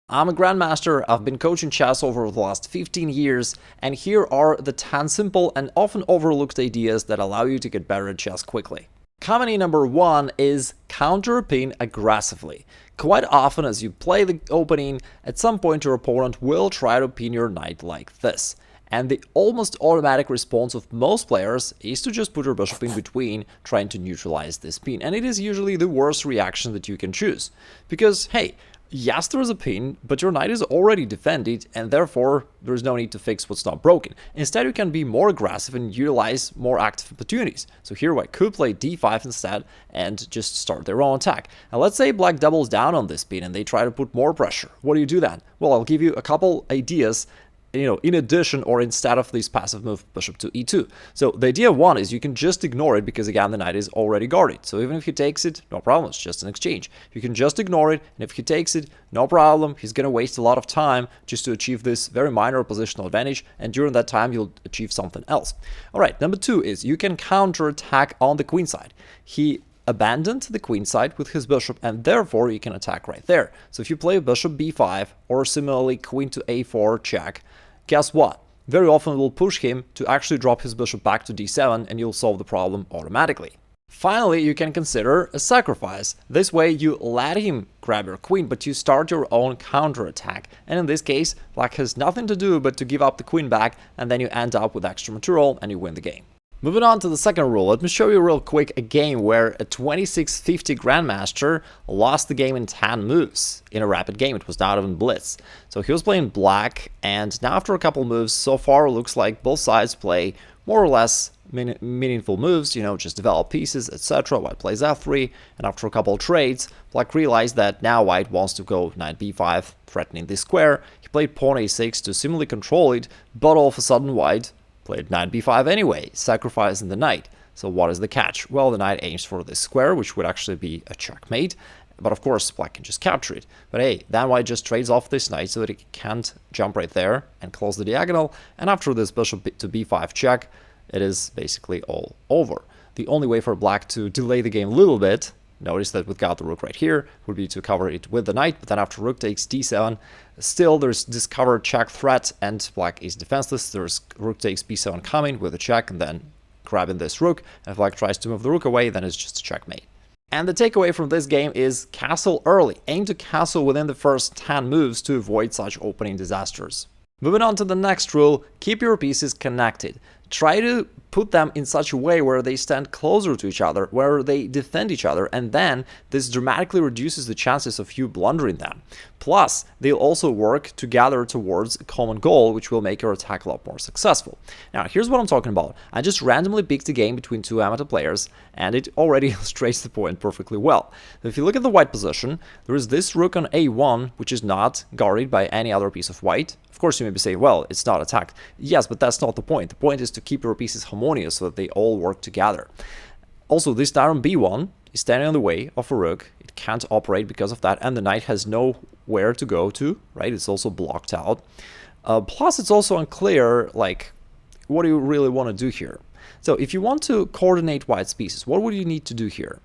I'm a grandmaster, I've been coaching chess over the last 15 years, and here are the 10 simple and often overlooked ideas that allow you to get better at chess quickly. Common number 1 is counter pin aggressively. Quite often as you play the opening, at some point your opponent will try to pin your knight like this. And the almost automatic response of most players is to just put your bishop in between, trying to neutralize this pin. And it is usually the worst reaction that you can choose. Because, hey, yes, there is a pin, but your knight is already defended, and therefore there is no need to fix what's not broken. Instead, you can be more aggressive and utilize more active opportunities. So here White could play d5 instead and just start their own attack. Now let's say Black doubles down on this pin and they try to put more pressure. What do you do then? Well, I'll give you a couple ideas, in addition or instead of this passive move bishop to e2. So the idea one is you can just ignore it because again the knight is already guarded. So even if he takes it, no problem, it's just an exchange. You can just ignore it, and if he takes it, no problem, he's gonna waste a lot of time just to achieve this very minor positional advantage, and during that time you'll achieve something else. Alright, number 2 is you can counter attack on the queen side. He abandoned the queen side with his bishop, and therefore you can attack right there. So if you play bishop b5 or similarly queen to a4 check, guess what? Very often we'll push him to actually drop his bishop back to d7, and you'll solve the problem automatically. Finally, you can consider a sacrifice. This way you let him grab your queen, but you start your own counterattack. And in this case, Black has nothing to do but to give up the queen back, and then you end up with extra material and you win the game. Moving on to the second rule, let me show you real quick a game where a 2650 grandmaster lost the game in 10 moves in a rapid game. It was not even blitz. So he was playing black, and now after a couple moves, so far it looks like both sides play more or less meaningful moves, just develop pieces, etc. White plays f3, and after a couple trades, Black realized that now White wants to go knight b5, threatening this square. He played pawn a6 to seemingly control it, but all of a sudden White played knight b5 anyway, sacrificing the knight. So what is the catch? Well, the knight aims for this square, which would actually be a checkmate, but of course Black can just capture it. But hey, then White just trades off this knight so that he can't jump right there and close the diagonal, and after this bishop to b5 check, it is basically all over. The only way for Black to delay the game a little bit, notice that we've got the rook right here, would be to cover it with the knight, but then after rook takes d7, still there's this covered check threat, and Black is defenseless. There's rook takes b7 coming with a check, and then grabbing this rook, and if Black tries to move the rook away, then it's just a checkmate. And the takeaway from this game is castle early. Aim to castle within the first 10 moves to avoid such opening disasters. Moving on to the next rule, keep your pieces connected. Try to put them in such a way where they stand closer to each other, where they defend each other, and then this dramatically reduces the chances of you blundering them. Plus, they'll also work together towards a common goal, which will make your attack a lot more successful. Now, here's what I'm talking about. I just randomly picked a game between two amateur players, and it already illustrates the point perfectly well. If you look at the white position, there is this rook on a1, which is not guarded by any other piece of white. Of course, you may be saying, well, it's not attacked. Yes, but that's not the point. The point is to keep your pieces harmonious so that they all work together. Also, this knight on b1 is standing in the way of a rook. It can't operate because of that, and the knight has nowhere to go to, right? It's also blocked out. Plus, it's also unclear, like, what do you really want to do here? So if you want to coordinate white's pieces, what would you need to do here?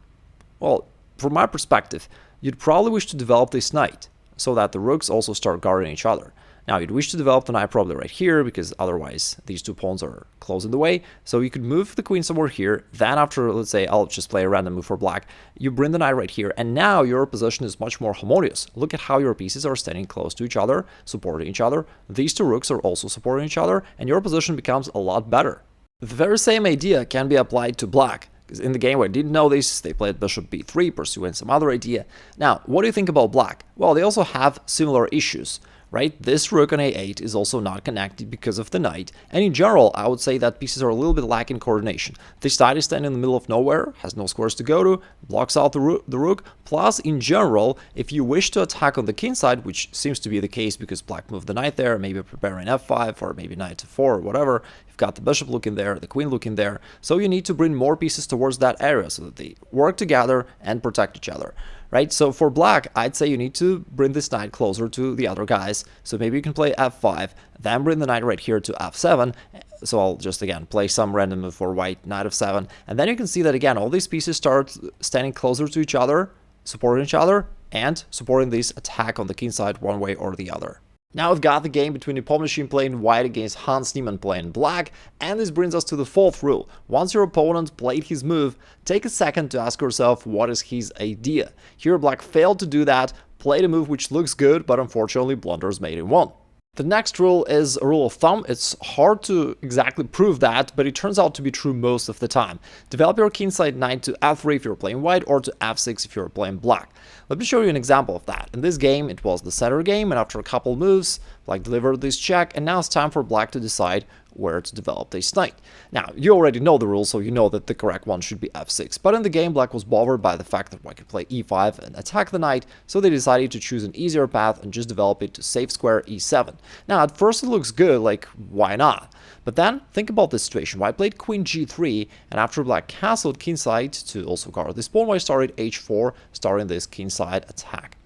Well, from my perspective, you'd probably wish to develop this knight so that the rooks also start guarding each other. Now, you'd wish to develop the knight probably right here, because otherwise these two pawns are close in the way. So you could move the queen somewhere here. Then after, let's say, I'll just play a random move for black, you bring the knight right here, and now your position is much more harmonious. Look at how your pieces are standing close to each other, supporting each other. These two rooks are also supporting each other, and your position becomes a lot better. The very same idea can be applied to black. In the game where I didn't know this, they played bishop b3, pursuing some other idea. Now, what do you think about black? Well, they also have similar issues, right? This rook on a8 is also not connected because of the knight, and in general, I would say that pieces are a little bit lacking coordination. This knight is standing in the middle of nowhere, has no squares to go to, blocks out the rook, plus, in general, if you wish to attack on the king side, which seems to be the case because black moved the knight there, maybe preparing f5, or maybe knight to 4, or whatever, you've got the bishop looking there, the queen looking there, so you need to bring more pieces towards that area so that they work together and protect each other. Right, so for black, I'd say you need to bring this knight closer to the other guys. So maybe you can play f5, then bring the knight right here to f7. So I'll just, again, play some random move for white, knight f7. And then you can see that, again, all these pieces start standing closer to each other, supporting each other. and supporting this attack on the king side one way or the other. Now we've got the game between the pawn machine playing white against Hans Niemann playing black, and this brings us to the fourth rule. Once your opponent played his move, take a second to ask yourself what is his idea. Here black failed to do that, played a move which looks good, but unfortunately blunders made him won. The next rule is a rule of thumb. It's hard to exactly prove that, but it turns out to be true most of the time. Develop your kingside knight to f3 if you're playing white, or to f6 if you're playing black. Let me show you an example of that. In this game, it was the center game, and after a couple moves, black delivered this check, and now it's time for black to decide where to develop this knight. Now, you already know the rules, so you know that the correct one should be f6. But in the game, black was bothered by the fact that white could play e5 and attack the knight, so they decided to choose an easier path and just develop it to safe square e7. Now, at first it looks good, like, why not? But then, think about this situation. White played queen g3, and after black castled kingside to also guard this pawn, white started h4, starting this kingside attack.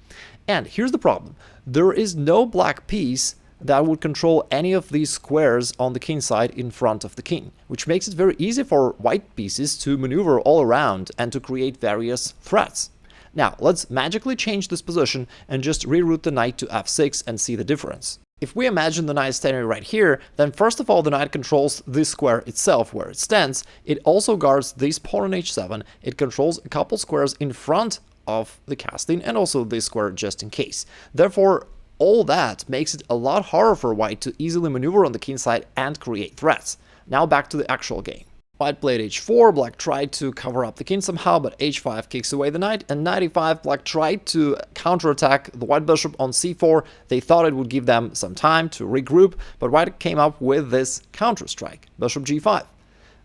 And here's the problem. There is no black piece that would control any of these squares on the king side in front of the king, which makes it very easy for white pieces to maneuver all around and to create various threats. Now, let's magically change this position and just reroute the knight to f6 and see the difference. If we imagine the knight standing right here, then first of all the knight controls this square itself where it stands. It also guards this pawn on h7, it controls a couple squares in front of the casting and also this square just in case. Therefore, all that makes it a lot harder for white to easily maneuver on the king side and create threats. Now back to the actual game. White played h4, black tried to cover up the king somehow, but h5 kicks away the knight, and knight e5, black tried to counterattack the white bishop on c4. They thought it would give them some time to regroup, but white came up with this counter-strike, bishop g5.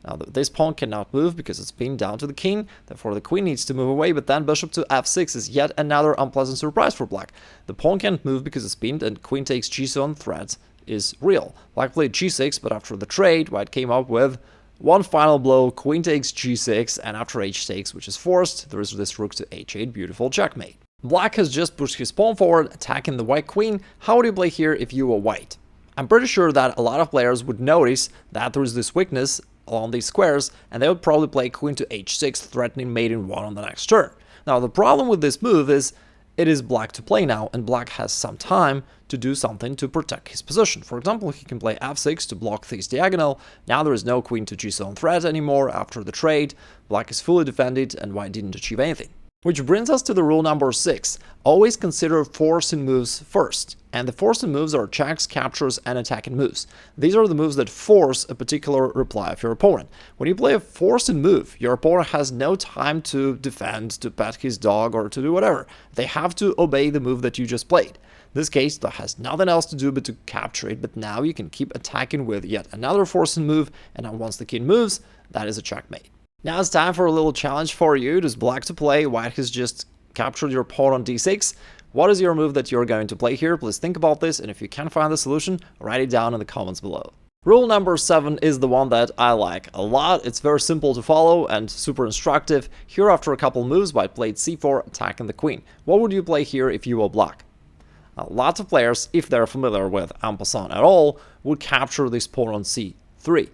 Now this pawn cannot move because it's pinned down to the king, therefore the queen needs to move away, but then bishop to f6 is yet another unpleasant surprise for black. The pawn can't move because it's pinned, and queen takes g7 threat is real. Black played g6, but after the trade, white came up with one final blow, queen takes g6, and after h takes, which is forced, there is this rook to h8, beautiful checkmate. Black has just pushed his pawn forward, attacking the white queen. How would you play here if you were white? I'm pretty sure that a lot of players would notice that there is this weakness along these squares, and they would probably play queen to h6, threatening mate in 1 on the next turn. Now, the problem with this move is it is black to play now, and black has some time to do something to protect his position. For example, he can play f6 to block this diagonal. Now there is no queen to g7 threat anymore after the trade. Black is fully defended, and white didn't achieve anything. Which brings us to the rule number 6. Always consider forcing moves first. And the forcing moves are checks, captures, and attacking moves. These are the moves that force a particular reply of your opponent. When you play a forcing move, your opponent has no time to defend, to pet his dog, or to do whatever. They have to obey the move that you just played. In this case, that has nothing else to do but to capture it, but now you can keep attacking with yet another forcing move, and now once the king moves, that is a checkmate. Now it's time for a little challenge for you. It is black to play. White has just captured your pawn on d6. What is your move that you're going to play here? Please think about this, and if you can find the solution, write it down in the comments below. Rule number 7 is the one that I like a lot. It's very simple to follow and super instructive. Here, after a couple moves, white played c4, attacking the queen. What would you play here if you were black? Lots of players, if they're familiar with en passant at all, would capture this pawn on c3.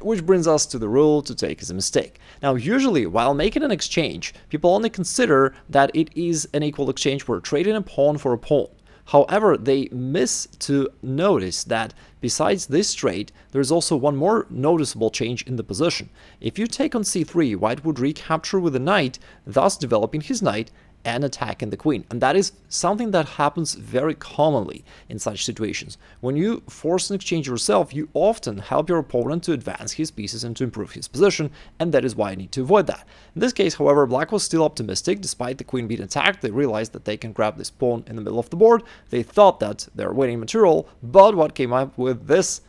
Which brings us to the rule to take as a mistake. Now, usually, while making an exchange, people only consider that it is an equal exchange where trading a pawn for a pawn. However, they miss to notice that besides this trade, there is also one more noticeable change in the position. If you take on c3, white would recapture with the knight, thus developing his knight and attacking the queen. And that is something that happens very commonly in such situations. When you force an exchange yourself, you often help your opponent to advance his pieces and to improve his position, and that is why you need to avoid that. In this case, however, black was still optimistic. Despite the queen being attacked, they realized that they can grab this pawn in the middle of the board. They thought that they're winning material, but what came up with this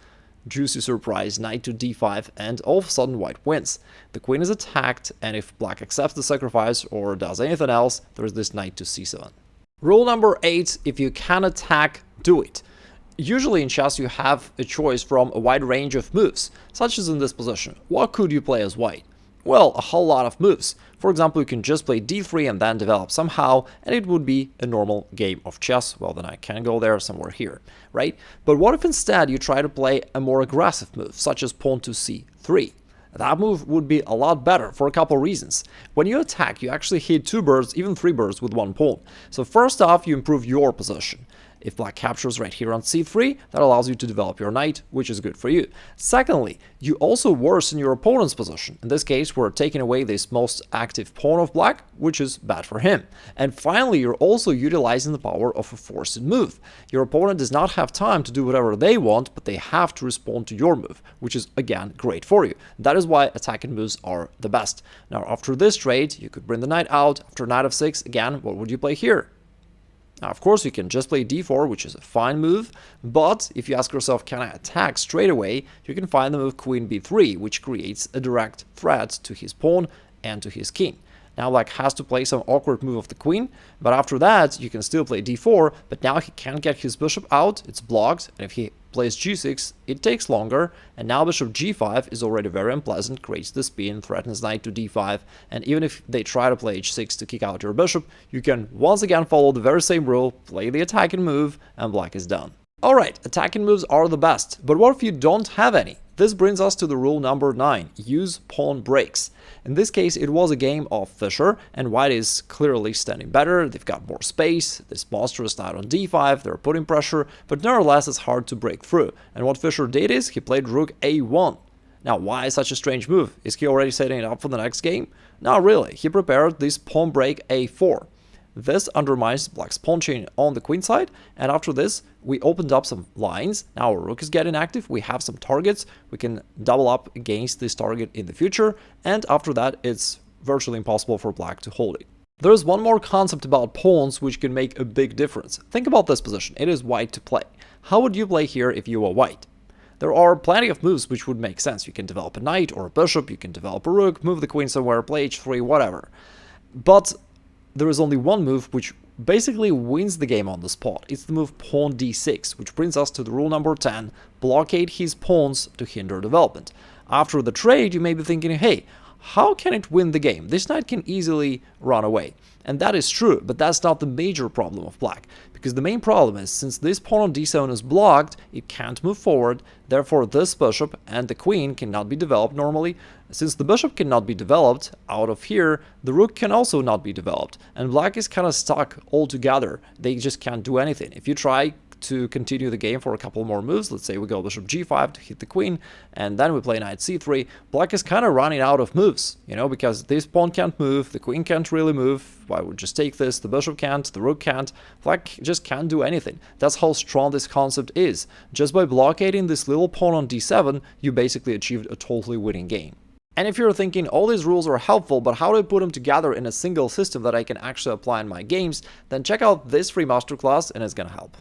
juicy surprise, knight to d5, and all of a sudden white wins. The queen is attacked, and if black accepts the sacrifice or does anything else, there is this knight to c7. Rule number 8, if you can attack, do it. Usually in chess you have a choice from a wide range of moves, such as in this position. What could you play as white? Well, a whole lot of moves. For example, you can just play d3 and then develop somehow, and it would be a normal game of chess. Well, then I can go there somewhere here, right? But what if instead you try to play a more aggressive move, such as pawn to c3? That move would be a lot better for a couple reasons. When you attack, you actually hit 2 birds, even 3 birds with 1 pawn. So first off, you improve your position. If black captures right here on c3, that allows you to develop your knight, which is good for you. Secondly, you also worsen your opponent's position. In this case, we're taking away this most active pawn of black, which is bad for him. And finally, you're also utilizing the power of a forced move. Your opponent does not have time to do whatever they want, but they have to respond to your move, which is, again, great for you. That is why attacking moves are the best. Now, after this trade, you could bring the knight out. After knight f6, again, what would you play here? Now, of course, you can just play d4, which is a fine move, but if you ask yourself, can I attack straight away, you can find the move queen b3, which creates a direct threat to his pawn and to his king. Now black has to play some awkward move of the queen, but after that you can still play d4, but now he can't get his bishop out, it's blocked, and if he plays g6, it takes longer, and now bishop g5 is already very unpleasant, creates the spin, threatens knight to d5, and even if they try to play h6 to kick out your bishop, you can once again follow the very same rule, play the attacking move, and black is done. Alright, attacking moves are the best, but what if you don't have any? This brings us to the rule number 9, use pawn breaks. In this case, it was a game of Fischer, and white is clearly standing better, they've got more space, this monstrous knight on d5, they're putting pressure, but nevertheless it's hard to break through. And what Fischer did is, he played rook a1. Now, why such a strange move? Is he already setting it up for the next game? Not really, he prepared this pawn break a4. This undermines black's pawn chain on the queen side, and after this, we opened up some lines. Now our rook is getting active, we have some targets, we can double up against this target in the future, and after that, it's virtually impossible for black to hold it. There's one more concept about pawns which can make a big difference. Think about this position, it is white to play. How would you play here if you were white? There are plenty of moves which would make sense. You can develop a knight or a bishop, you can develop a rook, move the queen somewhere, play h3, whatever. But there is only one move which basically wins the game on the spot. It's the move pawn d6, which brings us to the rule number 10, blockade his pawns to hinder development. After the trade, you may be thinking, hey, how can it win the game? This knight can easily run away. And that is true, but that's not the major problem of black. Because the main problem is, since this pawn on d7 is blocked, it can't move forward, therefore this bishop and the queen cannot be developed normally. Since the bishop cannot be developed out of here, the rook can also not be developed, and black is kind of stuck altogether. They just can't do anything. If you try to continue the game for a couple more moves, let's say we go bishop g5 to hit the queen, and then we play knight c3, black is kind of running out of moves, you know, because this pawn can't move, the queen can't really move, why would just take this, the bishop can't, the rook can't, black just can't do anything. That's how strong this concept is. Just by blockading this little pawn on d7, you basically achieved a totally winning game. And if you're thinking all these rules are helpful, but how do I put them together in a single system that I can actually apply in my games, then check out this free masterclass and it's gonna help.